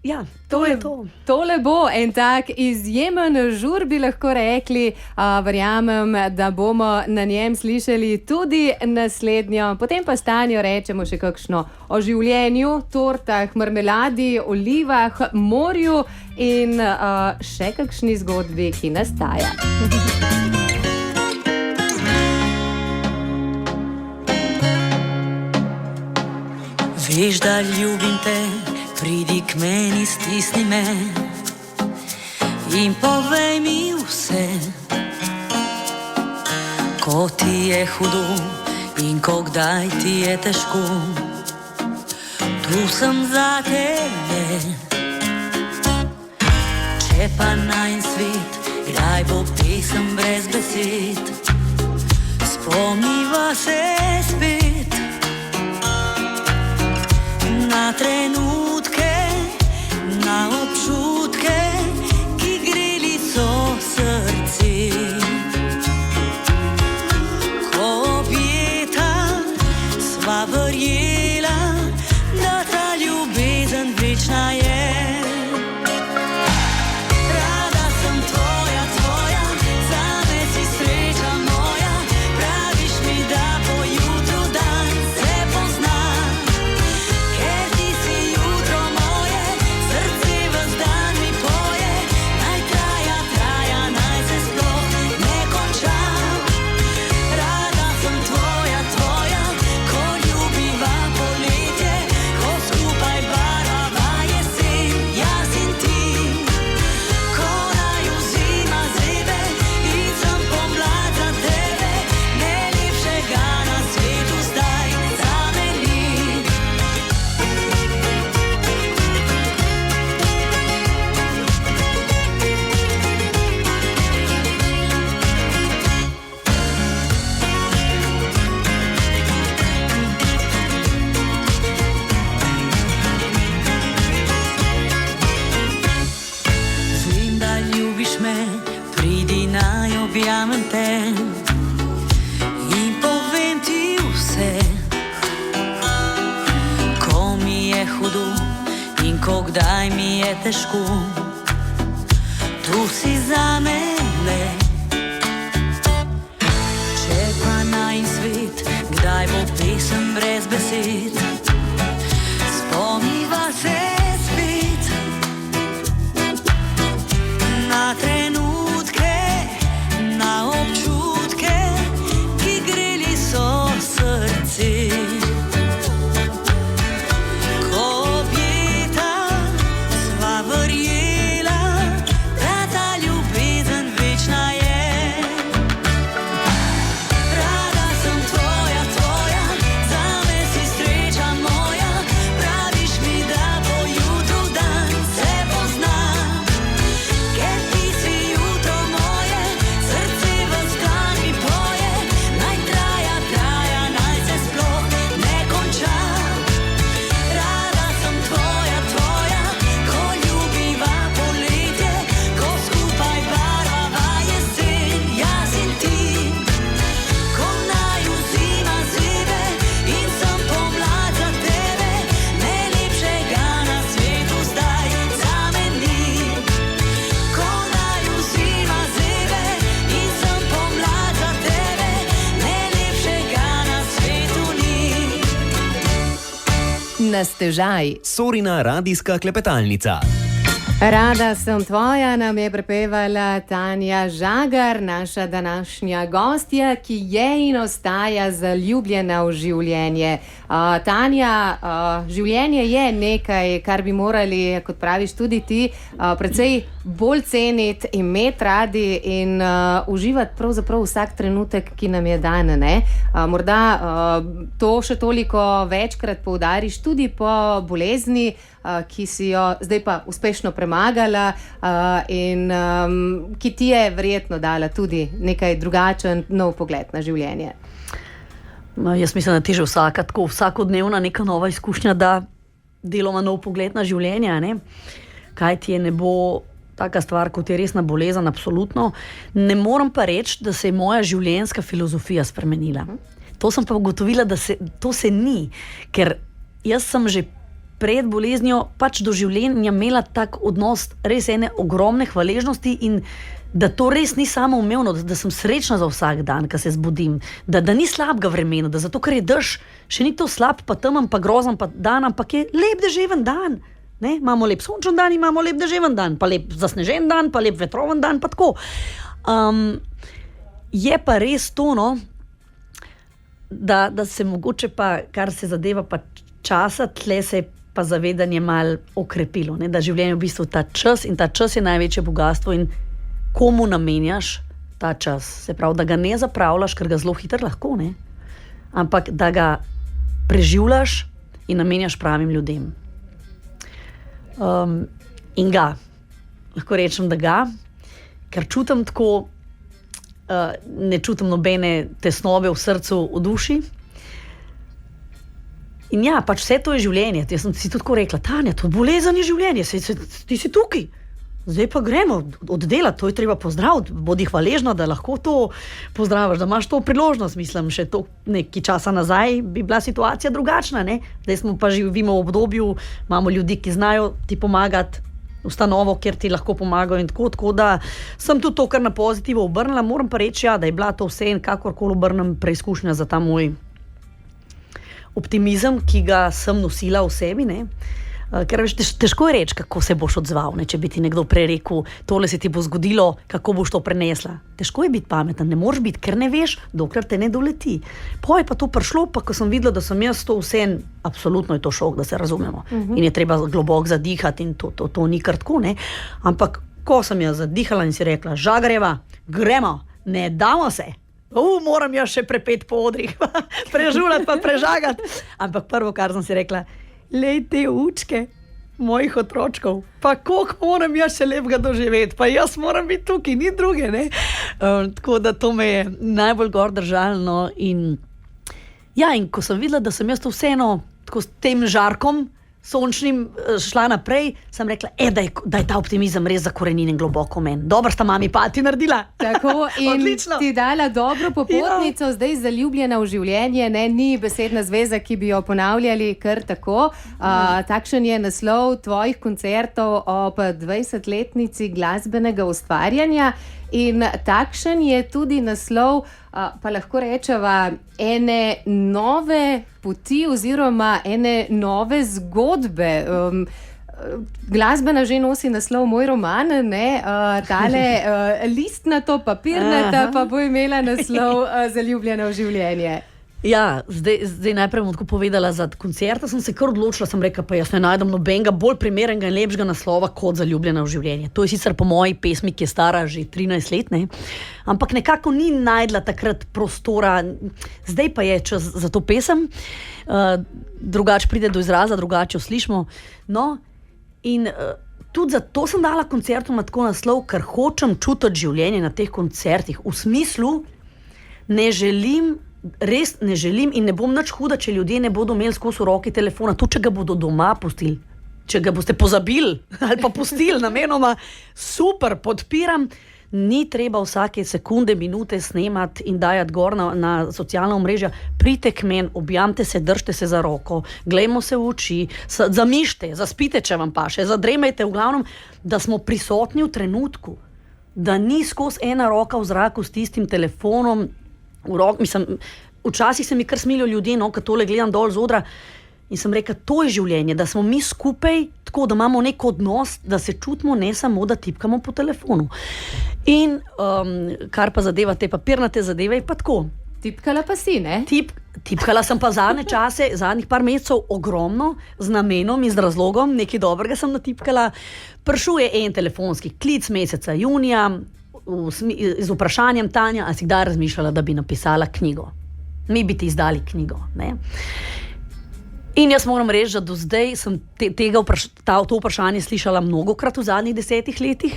ja, to je to. Tole bo en tak izjemen žur, bi lahko rekli. Verjamem, da bomo na njem slišali tudi naslednjo. Potem pa Stanjo rečemo še kakšno o življenju, tortah, marmeladi, olivah, morju in še kakšni zgodbi, ki nastaja. Veš, da ljubim te, pridi k meni, stisni me in povej mi vse, ko ti je hudo in ko kdaj ti je težko. Tu sem za tebe. Če pa najin svet, kdaj bo pesem brez besed, spomniva se spet na trenutke, na občutke, ki greli so srce. Ko objeta sva verjela, da ta ljubezen večna je. Rada sem tvoja, tvoja, zame si sreča moja. Praviš mi, da po jutru dan se pozna. Ker ti si jutro moje, srce ves dan mi poje. Naj traja, traja, naj se sploh ne konča. Rada sem tvoja, tvoja, ko ljubiva poletje, ko skupaj barava jesen, jaz in ti. Ko naju zima zebe in sem pomlad za tebe, najlepšega na svetu zdaj zame ni. Vem, da ljubiš me, pridi naj objamem te in povem ti vse, ko mi je hudo in ko kdaj mi je težko. Tu si za mene. Če pa najin svet, kdaj bo pesem brez besed, spomniva se spet na trenutke, na občutke, ki greli so srce. Ko objeta sva verjela, da ta ljubezen večna je. Rada sem tvoja, tvoja, zame si sreča Na stežaj. Sorina radijska klepetalnica. Rada sem tvoja, nam je prepevala Tanja Žagar, naša današnja gostja, ki je in ostaja zaljubljena v življenje. Tanja, življenje je nekaj, kar bi morali, kot praviš tudi ti, precej bolj ceniti, imeti radi in uživati pravzaprav vsak trenutek, ki nam je dan. Morda to še toliko večkrat poudariš tudi po bolezni, ki si jo zdaj pa uspešno premagala in ki ti je verjetno dala tudi nekaj drugačen, nov pogled na življenje. Jaz mislim, da ti že vsakodnevna neka nova izkušnja da deloma nov pogled na življenje, ne? Kaj ti je ne bo taka stvar, kot je resna bolezen, absolutno. Ne moram pa reči, da se je moja življenjska filozofija spremenila. To sem pa ugotovila, da to se ni, ker jaz sem že pred boleznijo pač do življenja imela tak odnos res ene ogromne hvaležnosti in da to res ni samoumevno, da sem srečna za vsak dan, ko se zbudim, da ni slabega vremena, da zato, ker je dež, še ni to slab, pa temen, pa grozen, pa dan, ampak je lep deževen dan. Ne? Imamo lep sončen dan, imamo lep deževen dan, pa lep zasnežen dan, pa lep vetroven dan, pa tako. Je pa res to, no, da se mogoče pa, kar se zadeva pa časa, tle se pa zavedanje malo okrepilo, ne? Da življenje v bistvu ta čas in ta čas je največje bogatstvo in komu namenjaš ta čas. Se pravi, da ga ne zapravljaš, ker ga zelo hitro lahko, ne? Ampak da ga preživljaš in namenjaš pravim ljudem. In ga, lahko rečem, da ga, ker čutim tako, ne čutim nobene tesnobe v srcu, v duši. In ja, pač vse to je življenje. Jaz sem si tudi tako rekla, Tanja, to bolezen je življenje, ti si tukaj. Zdaj pa gremo od dela, to je treba pozdraviti, bodi hvaležna, da lahko to pozdraviš, da imaš to priložnost, mislim, še to nekaj časa nazaj bi bila situacija drugačna, ne? Zdaj smo pa živimo v obdobju, imamo ljudi, ki znajo ti pomagati, ustanovo, kjer ti lahko pomagajo in tako da sem tudi to kar na pozitivo obrnila, moram pa reči, ja, da je bila to vse in kakorkoli obrnem preizkušnja za ta moj optimizem, ki ga sem nosila v sebi, ne? Ker veš, težko je reči, kako se boš odzval, ne? Če bi ti nekdo prej rekel, tole se ti bo zgodilo, kako boš to prenesla. Težko je biti pameten, ne moreš biti, ker ne veš, dokler te ne doleti. Po je pa to prišlo, pa ko sem videla, da sem jaz to vse, absolutno je to šok, da se razumemo. In je treba globoko zadihati in to ni kar tako, ne? Ampak ko sem jaz zadihala in si rekla, Žagarjeva, gremo, ne damo se. Moram jaz še prepeti po odrih, prežuljati pa prežagati. Ampak prvo, kar sem si rekla, lej te učke mojih otročkov, pa koliko moram jaz še lepega doživeti, pa jaz moram biti tukaj, ni druge, ne? Tako da to me je najbolj gor držalo. In ko sem videla, da sem jaz to vseeno tako s tem žarkom sončnim šla naprej, sem rekla, da je ta optimizem res zakorenjen globoko v meni. Dobro sta mami pati naredila. Tako, in odlično. Ti dala dobro popotnico, zdaj zaljubljena v življenje, ne, ni besedna zveza, ki bi jo ponavljali kar tako. Takšen je naslov tvojih koncertov ob 20-letnici glasbenega ustvarjanja in takšen je tudi naslov, pa lahko rečeva, ene nove poti oziroma ene nove zgodbe. Glasbena že nosi naslov Moj roman, ne? Tale listnato, papirnata pa bo imela naslov Zaljubljena v življenje. Ja, zdaj najprej bom tako povedala, za koncerta sem se kar odločila, sem rekla, pa jaz ne najdem nobenega bolj primernega in lepšega naslova kot Zaljubljena v življenje. To je sicer po moji pesmi, ki je stara že 13 let, ne? Ampak nekako ni najdla takrat prostora, zdaj pa je čas za to pesem, drugače pride do izraza, drugače jo slišimo. No, in tudi zato sem dala koncertom tako naslov, ker hočem čutiti življenje na teh koncertih. V smislu, res ne želim in ne bom nič huda, če ljudje ne bodo imeli skozi v roki telefona, tudi če ga bodo doma pustili, če ga boste pozabili ali pa pustili namenoma, super, podpiram. Ni treba vsake sekunde, minute snemati in dajati gor na socialna omrežja. Pridite k meni, objamte se, držite se za roko, glejmo se v oči, zamišite, zaspite, če vam paše, zadremajte, v glavnem, da smo prisotni v trenutku, da ni skozi ena roka v zraku s tistim telefonom v roki. Mislim, včasih se mi kar smilijo ljudje, no, ko tole gledam dol z odra, In sem rekla, to je življenje, da smo mi skupaj, tako da imamo nek odnos, da se čutimo, ne samo, da tipkamo po telefonu. In kar pa zadeva te papirnate zadeve, je pa tako. Tipkala pa si, ne? Tipkala sem pa zadnjih par mesecev ogromno, z namenom in z razlogom, nekaj dobrega sem natipkala. Prišel je en telefonski klic meseca junija z vprašanjem: Tanja, a si kdaj razmišljala, da bi napisala knjigo? Mi bi ti izdali knjigo, ne? In jaz moram reči, da do zdaj sem to vprašanje slišala mnogokrat v zadnjih 10 letih,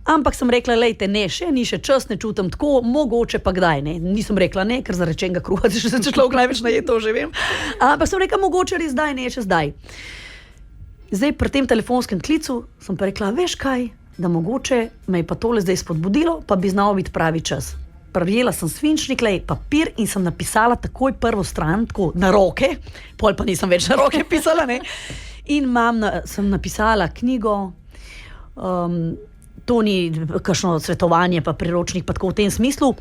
ampak sem rekla, lejte, ne, ni še čas, ne čutim tako, mogoče pa kdaj, ne. Nisem rekla ne, ker za rečenega kruha se človek največ naje, to že vem. Ampak sem rekla, mogoče res zdaj, ne, še zdaj. Zdaj pri tem telefonskem klicu sem pa rekla, veš kaj, da mogoče me je pa tole zdaj spodbudilo, pa bi znalo biti pravi čas. Prijela sem svinčnik, papir in sem napisala takoj prvo stran, tako na roke, pol pa nisem več na roke pisala, ne. In sem napisala knjigo, to ni kakšno svetovanje, pa priročnik, pa tako v tem smislu.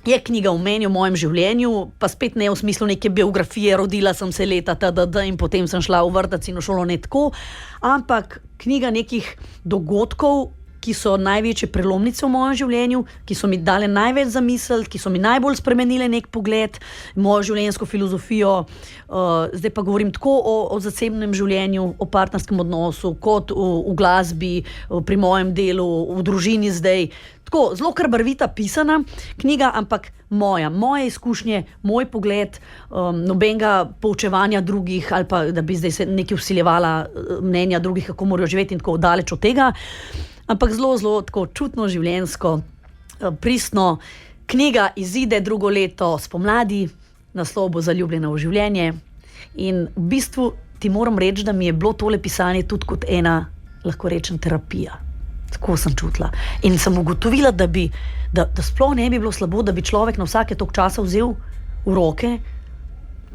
Je knjiga o meni, o mojem življenju, pa spet ne v smislu neke biografije, rodila sem se leta tdd in potem sem šla v vrtec in v šolo, ne tako, ampak knjiga nekih dogodkov, ki so največje prelomnice v mojem življenju, ki so mi dale največ za misliti, ki so mi najbolj spremenile nek pogled, mojo življenjsko filozofijo. Zdaj pa govorim tako o zasebnem življenju, o partnerskem odnosu, kot v glasbi, pri mojem delu, v družini zdaj. Tako, zelo kar barvita pisana knjiga, ampak moje izkušnje, moj pogled, nobenega poučevanja drugih ali pa da bi zdaj se nekaj vsiljevala mnenja drugih, kako morajo živeti in tako daleč od tega. Ampak zelo, zelo tako čutno, življenjsko, pristno. Knjiga izide drugo leto spomladi, naslov bo Zaljubljena v življenje. In v bistvu ti moram reči, da mi je bilo tole pisanje tudi kot ena, lahko rečem, terapija. Tako sem čutila. In sem ugotovila, da sploh ne bi bilo slabo, da bi človek na vsake toliko časa vzel v roke,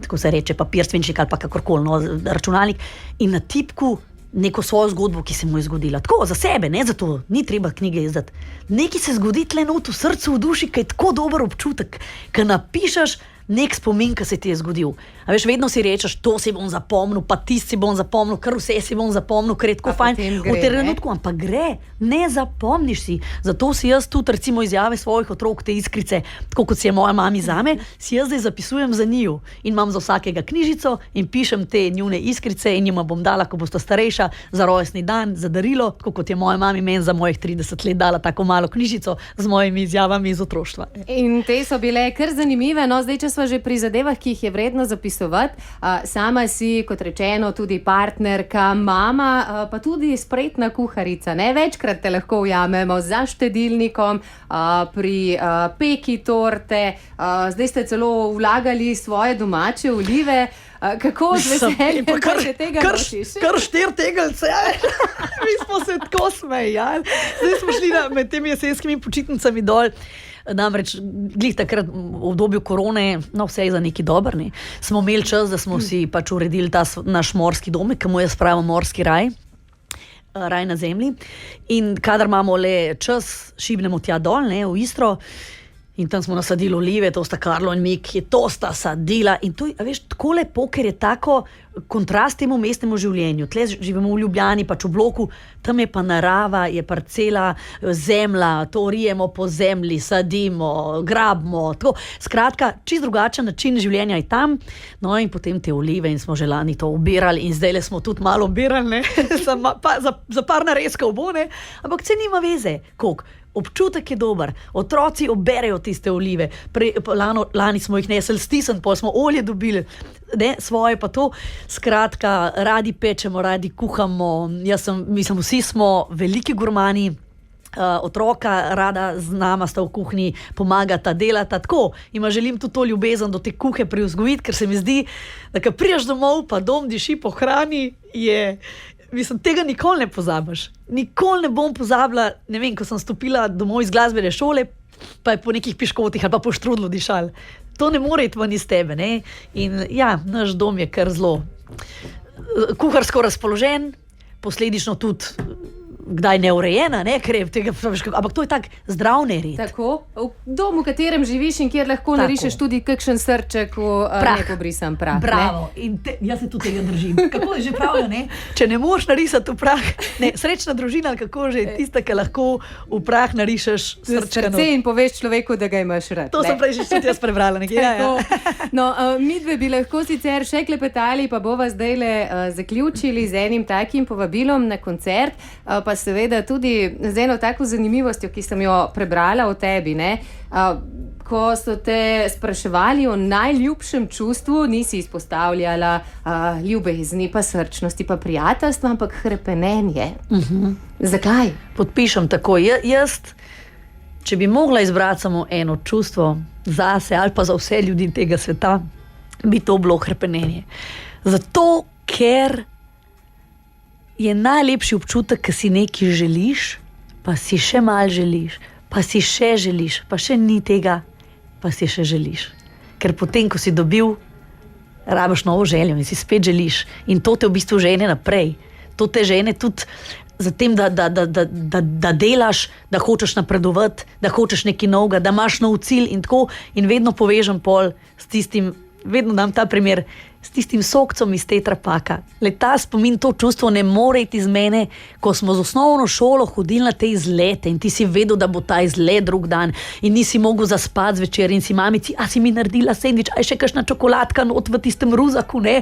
tako se reče, papir, svinčnik ali pa kakorkoli, no, računalnik, in na tipku neko svojo zgodbo, ki se mu je zgodila. Tako, za sebe, ne za to, ni treba knjige izdati. Nekaj se zgodi tle not v srcu, v duši, ki je tako dober občutek, ki napišeš nek spomin, ki se ti je zgodil. A veš, vedno si rečeš, to si bom zapomnil, pa tisti si bom zapomnil, kar vse si bom zapomnil, ker je tako fajn. V trenutku, ampak gre, ne zapomniš si. Zato si jaz tudi recimo izjave svojih otrok, te iskrice, tako kot si je moja mami zame, si jaz zdaj zapisujem za njiju. In imam za vsakega knjižico in pišem te njune iskrice in jima bom dala, ko bosta starejša, za rojstni dan, za darilo, tako kot je moja mami meni za mojih 30 let dala tako malo knjižico z mojimi izjavami iz otroštva. In te so bile kar zanimive, no, zdaj, če sva že pri zadevah, ki jih je vredno zapisovati. Sama si, kot rečeno, tudi partnerka, mama, pa tudi spretna kuharica. Ne? Večkrat te lahko ujamemo za štedilnikom, pri peki torte, zdaj ste celo vlagali svoje domače olive. Kako z veseljem se tega ločiš? Kar 4 tegelce, mi smo se tako smejali. Zdaj smo šli med temi jesenskimi počitnicami dol. Namreč, glih takrat v obdobju korone, no vse je za neki dober, ne, smo imeli čas, da smo si pač uredili ta naš morski domek, ki mu jaz pravim morski raj na zemlji. In kadar imamo le čas, šibnemo tja dol, ne, v Istro. In tam smo nasadili olive, to sta Karlo in Mik, to sta sadila. In to je, veš, tako lepo, ker je tako kontrast temu mestnemu življenju. Tle živimo v Ljubljani, pač v bloku, tam je pa narava, je parcela, zemlja, to rijemo po zemlji, sadimo, grabimo. Tako. Skratka, čisto drugačen način življenja je tam. No in potem te olive in smo že lani to obirali in zdaj smo tudi malo obirali, ne? za par narezkov bo, ne? Ampak se nima veze, koliko. Občutek je dober, otroci oberejo tiste olive, lani smo jih nesli stisniti, pa smo olje dobili, ne, svoje pa to. Skratka, radi pečemo, radi kuhamo, mislim, vsi smo veliki gurmani, otroka rada z nama sta v kuhinji, pomagata, delata, tako. In želim tudi to ljubezen do te kuhe privzgojiti, ker se mi zdi, da ko prideš domov, pa dom diši po hrani, mislim, tega nikoli ne pozabiš. Nikoli ne bom pozabila, ne vem, ko sem stopila domov iz glasbene šole, pa je po nekih piškotih ali pa po štrudlu dišal. To ne more iti ven iz tebe, ne? In ja, naš dom je kar zelo kuharsko razpoložen, posledično tudi kdaj neurejena, ne, ker tega, ampak to je tak zdrav nered. Tako, v domu, v katerem živiš in kjer lahko narišeš tudi kakšen srček v nepobrisan prah. Bravo, in jaz se tudi tega držim. Kako je že pravijo, ne? Če ne moreš narisati v prah, ne, srečna družina, kako že tista, ki lahko v prah narišeš srčkano. Srce in poveš človeku, da ga imaš rad. To sem prej že tudi jaz prebrala nekje. Ja. No, midve bi lahko sicer še klepetali, pa bova zdajle zaključili z enim takim povabilom na koncert, pa seveda tudi z eno tako zanimivostjo, ki sem jo prebrala o tebi, ne? Ko so te spraševali o najljubšem čustvu, nisi izpostavljala ljubezni, pa srčnosti, pa prijateljstva, ampak hrepenenje. Zakaj? Podpišem tako. Jaz, če bi mogla izbrati samo eno čustvo zase ali pa za vse ljudi tega sveta, bi to bilo hrepenenje. Zato, ker je najlepši občutek, ki si nekaj želiš, pa si še malo želiš, pa si še želiš, pa še ni tega, pa si še želiš. Ker potem, ko si dobil, rabiš novo željo in si spet želiš. In to te v bistvu žene naprej. To te žene tudi za tem, da delaš, da hočeš napredovati, da hočeš nekaj novega, da imaš nov cilj in tako. In vedno povežem pol s tistim, vedno dam ta primer, s tistim sokcom iz Tetra Paka. Le ta spomin, to čustvo ne more iti iz mene, ko smo z osnovno šolo hodili na te izlete in ti si vedel, da bo ta izlet drug dan in nisi mogel zaspati zvečer in si mamici, a si mi naredila sendvič, a je še kakšna čokoladka not v tistem ruzaku, ne?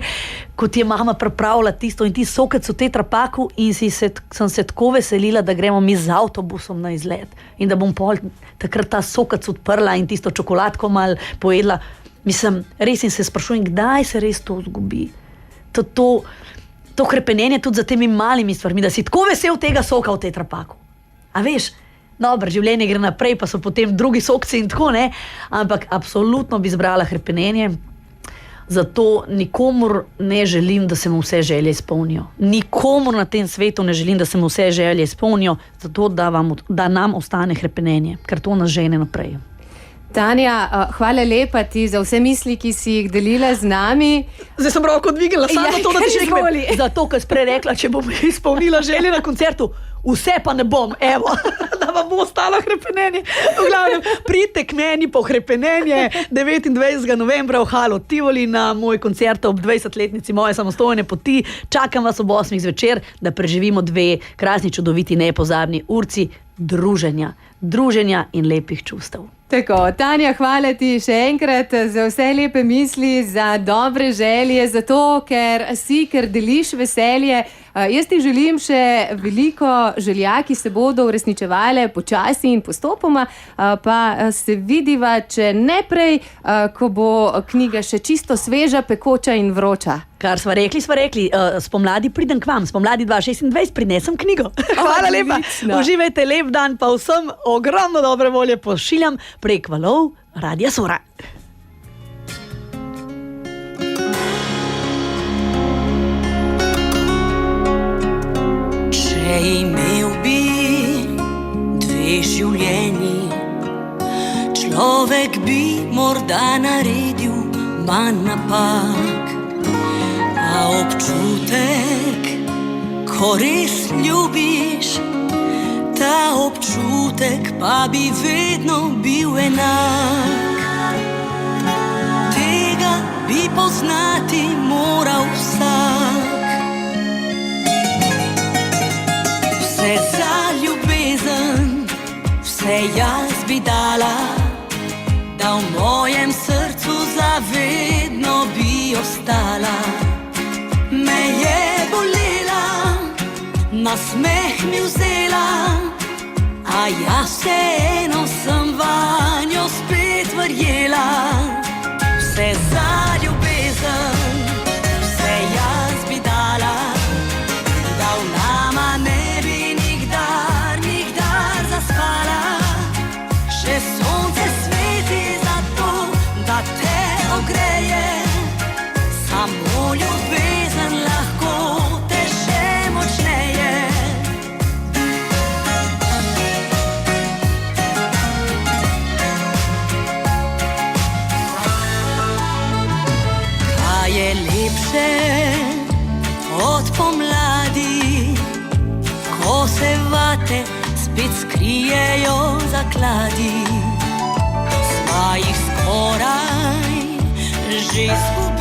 Ko ti je mama pripravila tisto in ti sokec v Tetra Paku in sem se tako veselila, da gremo mi z avtobusom na izlet in da bom pol takrat ta sokec odprla in tisto čokoladko mal pojedla. Mislim, res in se sprašujem, kdaj se res to zgubi. To hrepenenje tudi za temi malimi stvarmi, da si tako vesel tega soka v Tetra Paku. A veš, dobro, življenje gre naprej, pa so potem drugi sokci in tako, ne? Ampak absolutno bi zbrala hrepenenje, zato nikomur ne želim, da se mu vse želje izpolnijo. Nikomur na tem svetu ne želim, da se mu vse želje izpolnijo, zato da nam ostane hrepenenje, ker to nas žene naprej. Tanja, hvala lepa ti za vse misli, ki si jih delila z nami. Zdaj sem roko dvigala, samo to, da ti še nekaj. Zato, ker si prej rekla, če bom izpolnila želje na koncertu, vse pa ne bom, evo, da vam bo ostalo hrepenenje. V glavnem, pridite k meni po hrepenenje 29. novembra v Halu Tivoli na moj koncert ob 20-letnici moje samostojne poti. Čakam vas ob 8 zvečer, da preživimo 2 krasni, čudoviti, nepozabni urci druženja in lepih čustev. Tako, Tanja, hvala ti še enkrat za vse lepe misli, za dobre želje, za to, ker deliš veselje. Jaz ti želim še veliko želja, ki se bodo uresničevale počasi in postopoma, pa se vidiva, če ne prej, ko bo knjiga še čisto sveža, pekoča in vroča. Kar sva rekli, spomladi pridem k vam, spomladi 2026 prinesem knjigo. Hvala lepa, uživajte lep dan, pa vsem ogromno dobre volje pošiljam prek valov Radia Sora. Če imel bi 2 življenji, človek bi morda naredil manj napak, a občutek, ko res ljubiš, ta občutek pa bi vedno bil enak. Tega bi poznati moral vsak. Vse za ljubezen, vse jaz bi dala, da v mojem srcu zavedno bi ostala. Me je bolela, nasmeh mi vzela, a jaz vseeno sem vanjo spet verjela. Vse za ljubezen, vse jaz bi dala, da v nama ne bi nikdar zaspala. Še sonce sveti zato, da te ogreje, samo ljubezen lahko te še močneje. Kaj je lepše od pomladi, ko ko se vate spet skrijejo zakladi, sva jih skoraj že izgubila.